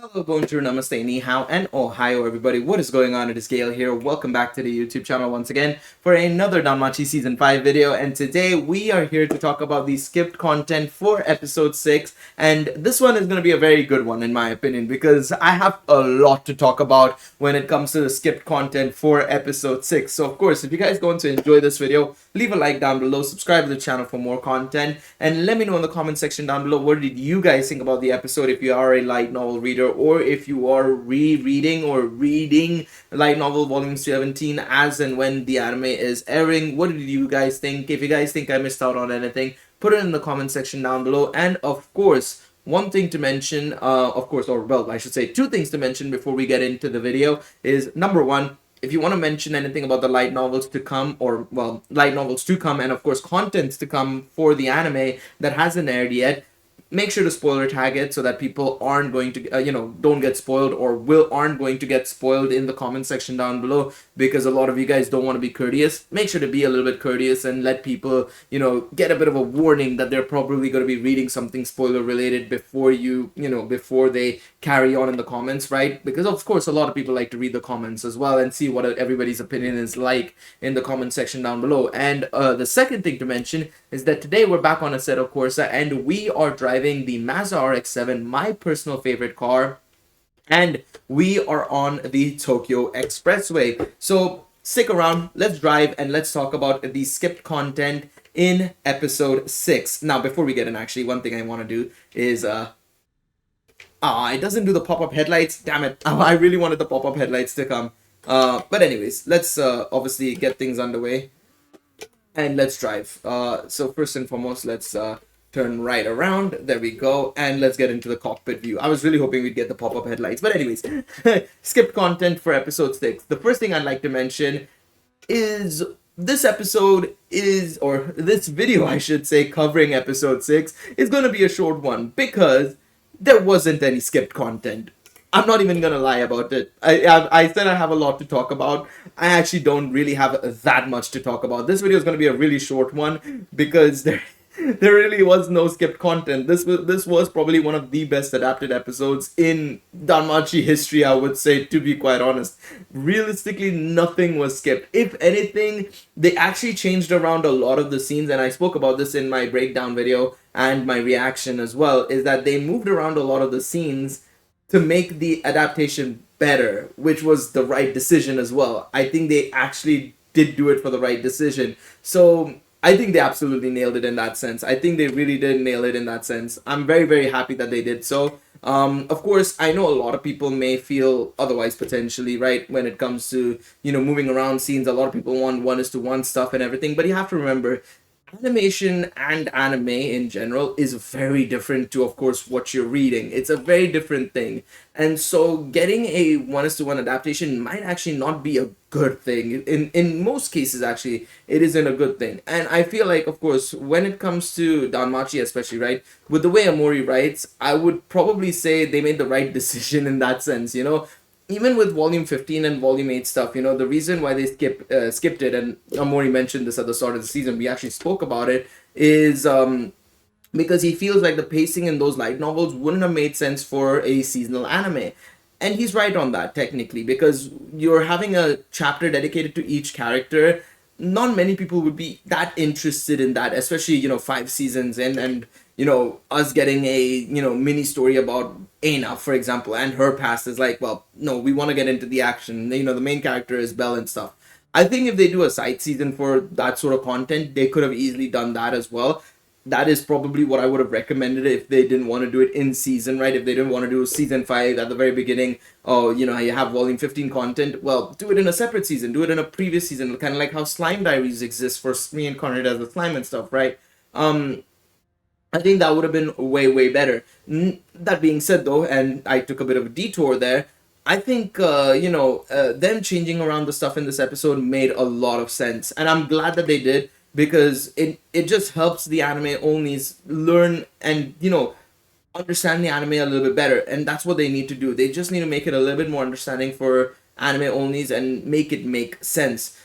Hello, bonjour, namaste, ni hao, and ohio, everybody. What is going on? It is Gail here. Welcome back to the YouTube channel once again for another Danmachi Season 5 video. And today we are here to talk about the skipped content for Episode 6. And this one is going to be a very good one, in my opinion, because I have a lot to talk about when it comes to the skipped content for Episode 6. So, of course, if you guys going to enjoy this video, leave a like down below, subscribe to the channel for more content, and let me know in the comment section down below what did you guys think about the episode if you are a light novel reader, or if you are rereading or reading light novel volume 17 as and when the anime is airing. What did you guys think? If you guys think I missed out on anything, put it in the comment section down below. And of course, one thing to mention, I should say two things to mention before we get into the video is, number one, if you want to mention anything about the light novels to come, light novels to come, and of course contents to come for the anime that hasn't aired yet, make sure to spoiler tag it so that people aren't going to, don't get spoiled, or aren't going to get spoiled in the comment section down below, because a lot of you guys don't want to be courteous. Make sure to be a little bit courteous and let people, get a bit of a warning that they're probably going to be reading something spoiler related before before they carry on in the comments, right? Because of course a lot of people like to read the comments as well and see what everybody's opinion is like in the comment section down below. And the second thing to mention is that today we're back on Assetto Corsa and we are driving the Mazda RX-7, my personal favorite car, and we are on the Tokyo Expressway. So stick around, let's drive, and let's talk about the skipped content in episode 6. Now, before we get in, actually, one thing I want to do is, it doesn't do the pop-up headlights. Damn it. I really wanted the pop-up headlights to come. But anyways, let's obviously get things underway, and let's drive. So first and foremost, let's turn right around. There we go. And let's get into the cockpit view. I was really hoping we'd get the pop-up headlights. But anyways, skipped content for episode 6. The first thing I'd like to mention is this video, I should say, covering episode 6 is going to be a short one because there wasn't any skipped content. I'm not even gonna lie about it. I said I have a lot to talk about. I actually don't really have that much to talk about. This video is gonna be a really short one because there really was no skipped content. This was probably one of the best adapted episodes in Danmachi history, I would say, to be quite honest. Realistically, nothing was skipped. If anything, they actually changed around a lot of the scenes, and I spoke about this in my breakdown video and my reaction as well, is that they moved around a lot of the scenes to make the adaptation better, which was the right decision as well. I think they actually did do it for the right decision. So I think they absolutely nailed it in that sense. I think they really did nail it in that sense. I'm very, very happy that they did so. Of course, I know a lot of people may feel otherwise potentially, right? When it comes to, moving around scenes, a lot of people want 1:1 stuff and everything. But you have to remember, animation and anime in general is very different to, of course, what you're reading. It's a very different thing. And so getting a 1:1 adaptation might actually not be a good thing. In most cases, actually, it isn't a good thing. And I feel like, of course, when it comes to Danmachi especially, right, with the way Amori writes, I would probably say they made the right decision in that sense, even with volume 15 and volume 8 stuff, the reason why they skipped it, and Amori mentioned this at the start of the season, we actually spoke about it, is because he feels like the pacing in those light novels wouldn't have made sense for a seasonal anime. And he's right on that, technically, because you're having a chapter dedicated to each character. Not many people would be that interested in that, especially, 5 seasons in, and us getting a, mini story about Aina, for example, and her past is like, well, no, we want to get into the action. The main character is Belle and stuff. I think if they do a side season for that sort of content, they could have easily done that as well. That is probably what I would have recommended if they didn't want to do it in season, right? If they didn't want to do season 5 at the very beginning, you have volume 15 content, well, do it in a separate season, do it in a previous season, kind of like how Slime Diaries exists for reincarnated as the slime and stuff, right? I think that would have been way, way better. That being said, though, and I took a bit of a detour there, I think, them changing around the stuff in this episode made a lot of sense. And I'm glad that they did, because it just helps the anime onlys learn and, understand the anime a little bit better. And that's what they need to do. They just need to make it a little bit more understanding for anime onlys and make it make sense.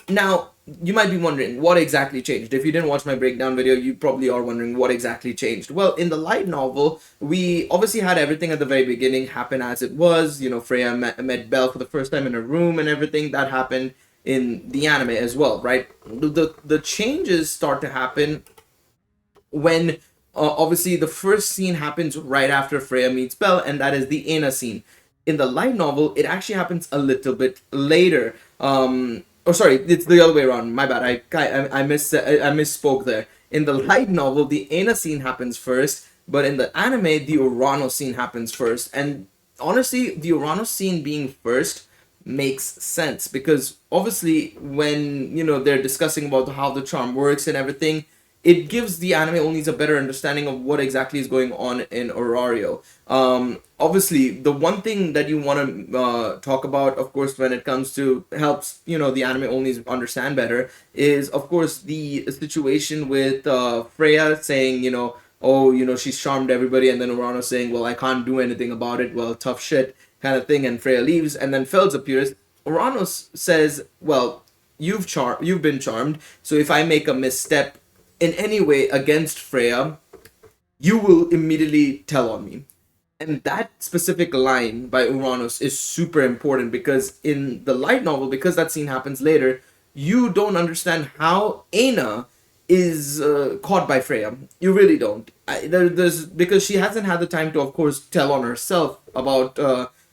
Now, you might be wondering what exactly changed. If you didn't watch my breakdown video, you probably are wondering what exactly changed. Well, in the light novel, we obviously had everything at the very beginning happen as it was. Freya met Belle for the first time in a room and everything. That happened in the anime as well, right? The changes start to happen when obviously the first scene happens right after Freya meets Belle, and that is the Aina scene. In the light novel, it actually happens a little bit later. Oh, sorry, it's the other way around. My bad. I misspoke there. In the light novel, the Aina scene happens first, but in the anime, the Urano scene happens first. And honestly, the Urano scene being first makes sense because obviously when they're discussing about how the charm works and everything, it gives the anime only a better understanding of what exactly is going on in Orario. Obviously, the one thing that you want to talk about, of course, when it comes to helps the anime only understand better, is of course the situation with Freya saying oh she's charmed everybody, and then Urano saying, well, I can't do anything about it, well, tough shit kind of thing, and Freya leaves, and then Fels appears. Urano says, well, you've been charmed, so if I make a misstep in any way against Freya, you will immediately tell on me. And that specific line by Uranus is super important because in the light novel, because that scene happens later, you don't understand how Aina is caught by Freya. You really don't. There's because she hasn't had the time to, of course, tell on herself about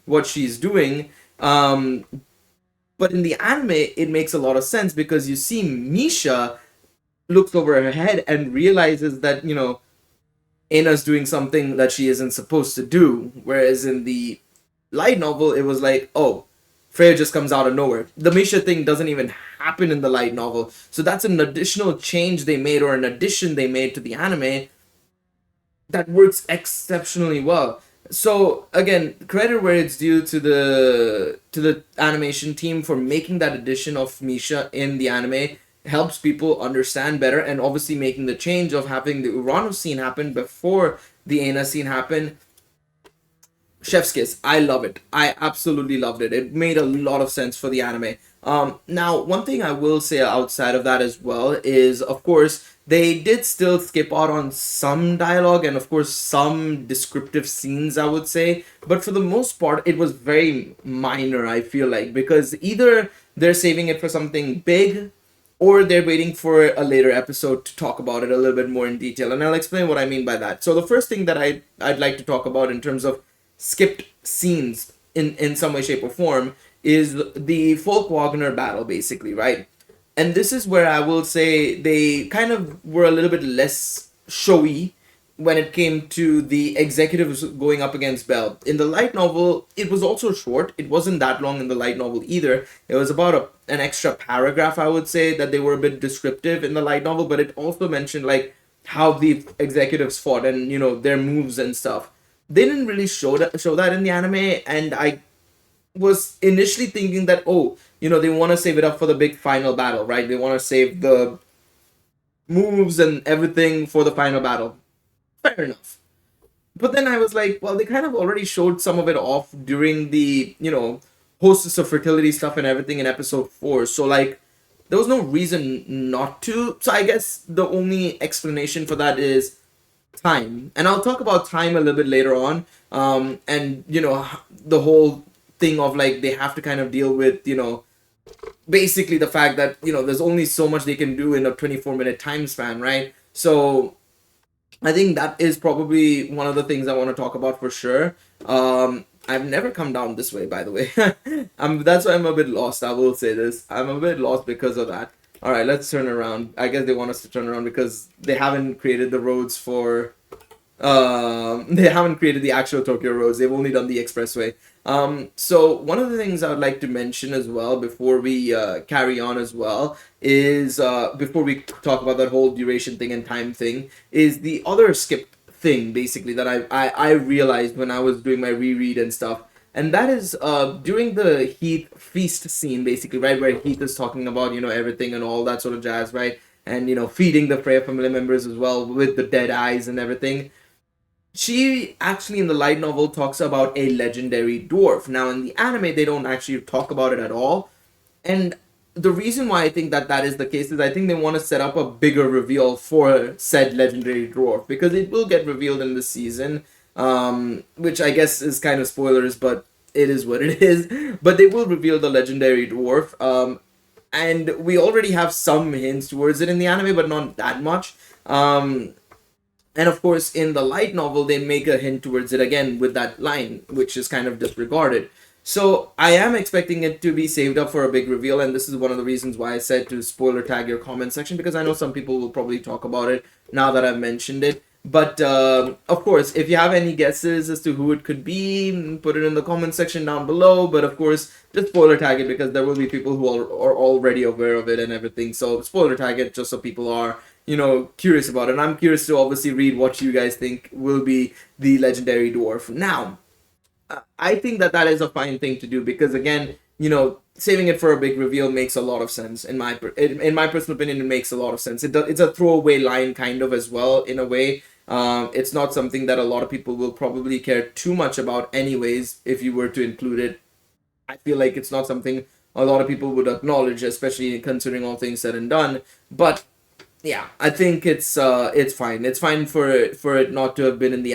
what she's doing. But in the anime, it makes a lot of sense because you see Misha looks over her head and realizes that Aina's doing something that she isn't supposed to do, whereas in the light novel it was like, oh, Freya just comes out of nowhere. The Misha thing doesn't even happen in the light novel, so that's an additional change they made, or an addition they made to the anime that works exceptionally well. So again, credit where it's due to the animation team for making that addition of Misha in the anime. Helps people understand better, and obviously making the change of having the Urano scene happen before the Aina scene happen. Chef's kiss. I love it. I absolutely loved it. It made a lot of sense for the anime. Now, one thing I will say outside of that as well is, of course, they did still skip out on some dialogue and, of course, some descriptive scenes, I would say. But for the most part, it was very minor, I feel like, because either they're saving it for something big, or they're waiting for a later episode to talk about it a little bit more in detail. And I'll explain what I mean by that. So the first thing that I'd like to talk about in terms of skipped scenes in some way, shape, or form is the Folk Wagner battle, basically, right? And this is where I will say they kind of were a little bit less showy when it came to the executives going up against Belle. In the light novel, it was also short. It wasn't that long in the light novel either. It was about an extra paragraph, I would say, that they were a bit descriptive in the light novel, but it also mentioned like how the executives fought and their moves and stuff. They didn't really show that in the anime, and I was initially thinking that, oh, they want to save it up for the big final battle, right? They want to save the moves and everything for the final battle. Fair enough. But then I was like, well, they kind of already showed some of it off during the, hostess of fertility stuff and everything in episode 4. So, like, there was no reason not to. So, I guess the only explanation for that is time. And I'll talk about time a little bit later on. And, the whole thing of, like, they have to kind of deal with, basically the fact that, there's only so much they can do in a 24-minute time span, right? So, I think that is probably one of the things I want to talk about for sure. I've never come down this way, by the way. That's why I'm a bit lost. I will say this. I'm a bit lost because of that. All right, let's turn around. I guess they want us to turn around because they haven't created the roads for. They haven't created the actual Tokyo roads. They've only done the expressway. So one of the things I would like to mention as well before we carry on as well is before we talk about that whole duration thing and time thing is the other skip thing basically that I realized when I was doing my reread and stuff, and that is during the Heath feast scene basically, right, where Heath is talking about everything and all that sort of jazz, right, and feeding the Freya family members as well with the dead eyes and everything. She actually in the light novel talks about a legendary dwarf. Now in the anime they don't actually talk about it at all, and the reason why I think that that is the case is I think they want to set up a bigger reveal for said legendary dwarf, because it will get revealed in the season, which I guess is kind of spoilers, but it is what it is. But they will reveal the legendary dwarf, and we already have some hints towards it in the anime, but not that much. And of course, in the light novel, they make a hint towards it again with that line, which is kind of disregarded. So I am expecting it to be saved up for a big reveal, and this is one of the reasons why I said to spoiler tag your comment section, because I know some people will probably talk about it now that I've mentioned it. But of course, if you have any guesses as to who it could be, put it in the comment section down below. But of course, just spoiler tag it, because there will be people who are already aware of it and everything. So spoiler tag it just so people are, curious about it. And I'm curious to obviously read what you guys think will be the legendary dwarf. Now, I think that that is a fine thing to do, because again, saving it for a big reveal makes a lot of sense in my personal opinion. It makes a lot of sense. It's a throwaway line kind of as well in a way. It's not something that a lot of people will probably care too much about anyways if you were to include it. I feel like it's not something a lot of people would acknowledge, especially considering all things said and done. But yeah, I think it's fine. It's fine for it not to have been in the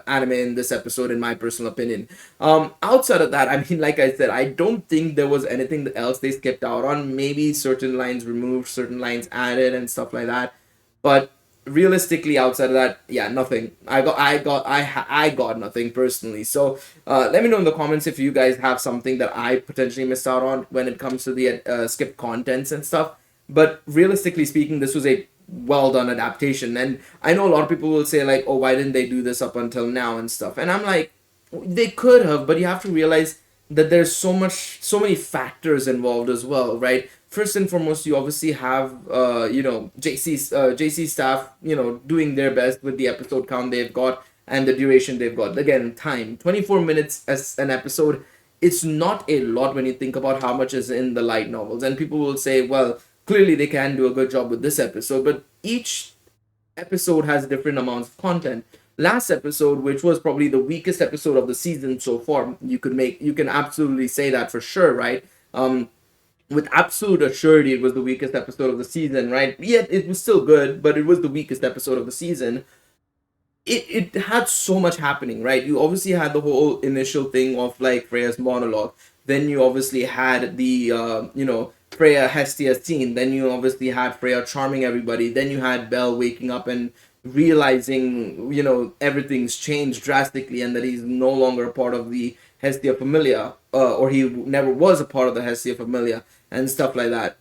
anime in this episode, in my personal opinion. Outside of that, I mean, like I said, I don't think there was anything else they skipped out on. Maybe certain lines removed, certain lines added, and stuff like that. But realistically, outside of that, yeah, nothing. I got nothing personally. So let me know in the comments if you guys have something that I potentially missed out on when it comes to the skipped contents and stuff. But realistically speaking, this was a well done adaptation. And I know a lot of people will say, like, oh, why didn't they do this up until now and stuff? And I'm like, they could have, but you have to realize that there's so many factors involved as well, right? First and foremost, you obviously have, JC staff, doing their best with the episode count they've got and the duration they've got. Again, time, 24 minutes as an episode. It's not a lot when you think about how much is in the light novels. And people will say, well, clearly they can do a good job with this episode, but each episode has different amounts of content. Last episode, which was probably the weakest episode of the season so far, you can absolutely say that for sure, right? With absolute assurity, it was the weakest episode of the season, right? Yet it was still good, but it was the weakest episode of the season. It had so much happening, right? You obviously had the whole initial thing of like Freya's monologue. Then you obviously had the Freya Hestia scene. Then you obviously had Freya charming everybody. Then you had Belle waking up and realizing, everything's changed drastically and that he's no longer a part of the Hestia Familia, or he never was a part of the Hestia Familia and stuff like that.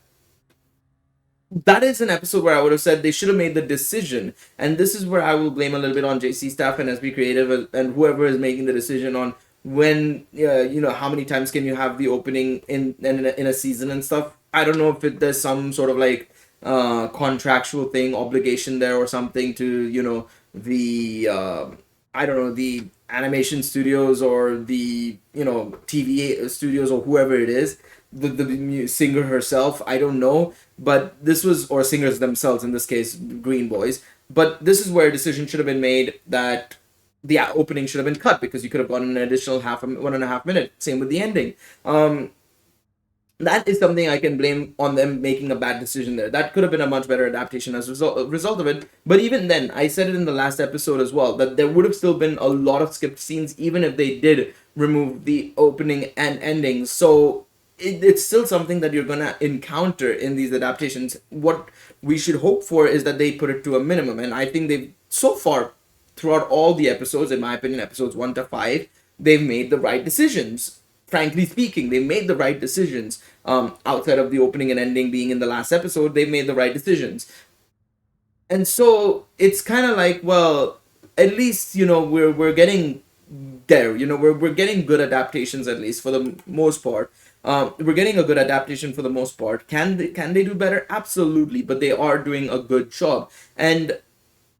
That is an episode where I would have said they should have made the decision. And this is where I will blame a little bit on JC staff and SB Creative and whoever is making the decision on when, how many times can you have the opening in a season and stuff. I don't know if there's some sort of like contractual thing, obligation there or something to, the, I don't know, the animation studios or the, TV studios or whoever it is, the singer herself, I don't know. But this was, or singers themselves, in this case, Green Boys. But this is where a decision should have been made that the opening should have been cut, because you could have gotten an additional 1.5 minute. Same with the ending. That is something I can blame on them making a bad decision there. That could have been a much better adaptation as a result of it. But even then, I said it in the last episode as well, that there would have still been a lot of skipped scenes, even if they did remove the opening and ending. So it's still something that you're going to encounter in these adaptations. What we should hope for is that they put it to a minimum. And I think they've, so far, throughout all the episodes, in my opinion, episodes 1 to 5, they've made the right decisions. Frankly speaking, they made the right decisions. Outside of the opening and ending being in the last episode, they made the right decisions. And so it's kind of like, well, at least, we're getting there. We're getting good adaptations, at least for the most part. We're getting a good adaptation for the most part. Can they do better? Absolutely, but they are doing a good job. And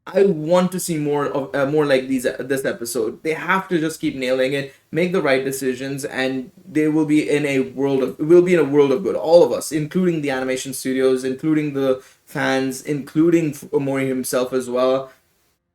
I want to see more like this episode. They have to just keep nailing it, make the right decisions, and they will be in a world of good. All of us, including the animation studios, including the fans, including Amori himself as well.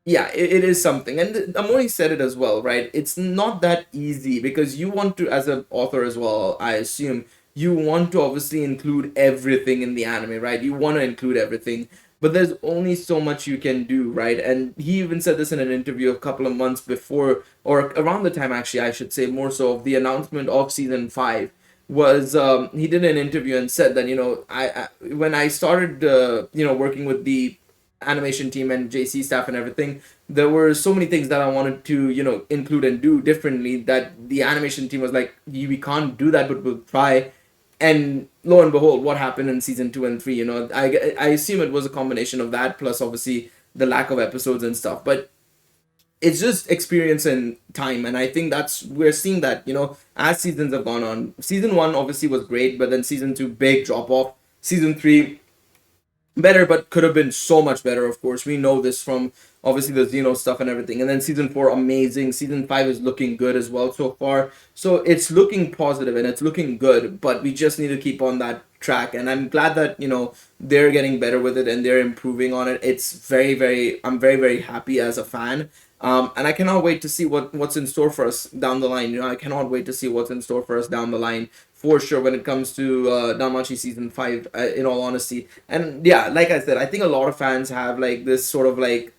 Yeah, it is something. And Amori said it as well, right? It's not that easy, because you want to, as an author as well, I assume, you want to obviously include everything in the anime, right? You want to include everything, but there's only so much you can do, right? And he even said this in an interview a couple of months before, or around the time, actually, I should say, more so, of the announcement of season 5. Was he did an interview and said that, I when I started working with the animation team and JC staff and everything, there were so many things that I wanted to, include and do differently, that the animation team was like, we can't do that, but we'll try. And lo and behold, what happened in season 2 and 3? I assume it was a combination of that, plus obviously the lack of episodes and stuff. But it's just experience and time, and I think that's we're seeing that, as seasons have gone on. Season 1 obviously was great, but then season 2, big drop off. Season 3, better, but could have been so much better. Of course, we know this from obviously the Xeno stuff and everything. And then season 4, amazing. Season 5 is looking good as well so far. So it's looking positive and it's looking good, but we just need to keep on that track. And I'm glad that, they're getting better with it and they're improving on it. It's I'm very, very happy as a fan. And I cannot wait to see what's in store for us down the line. I cannot wait to see what's in store for us down the line, for sure, when it comes to Danmachi season 5, in all honesty. And yeah, like I said, I think a lot of fans have like this sort of like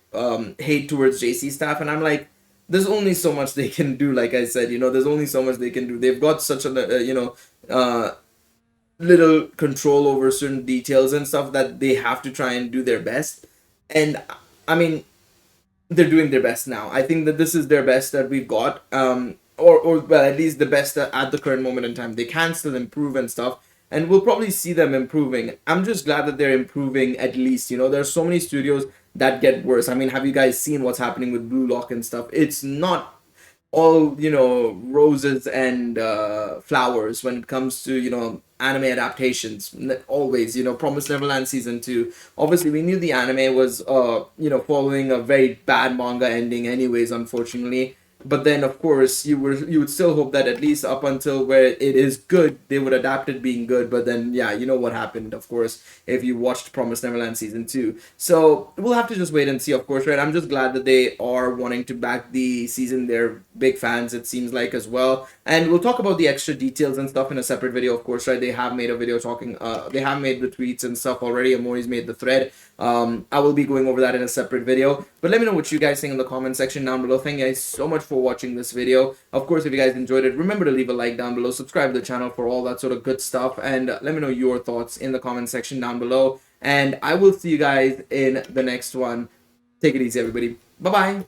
hate towards JC staff, and I'm like, there's only so much they can do. Like I said, there's only so much they can do. They've got such a little control over certain details and stuff that they have to try and do their best. And I mean, they're doing their best now. I think that this is their best that we've got, or well, at least the best at the current moment in time. They can still improve and stuff, and we'll probably see them improving. I'm just glad that they're improving at least. There's so many studios that get worse. I mean, have you guys seen what's happening with Blue Lock and stuff? It's not all roses and flowers when it comes to anime adaptations. Always, Promised Neverland season 2, obviously we knew the anime was following a very bad manga ending anyways, unfortunately. But then, of course, you would still hope that at least up until where it is good, they would adapt it being good. But then, yeah, you know what happened, of course, if you watched Promised Neverland season 2. So we'll have to just wait and see, of course, right? I'm just glad that they are wanting to back the season. They're big fans, it seems like, as well. And we'll talk about the extra details and stuff in a separate video, of course, right? They have made a video talking. They have made the tweets and stuff already. Amori's made the thread. I will be going over that in a separate video, but let me know what you guys think in the comment section down below. Thank you guys so much for watching this video. Of course, if you guys enjoyed it, remember to leave a like down below, subscribe to the channel for all that sort of good stuff, and let me know your thoughts in the comment section down below, and I will see you guys in the next one. Take it easy, everybody. Bye bye.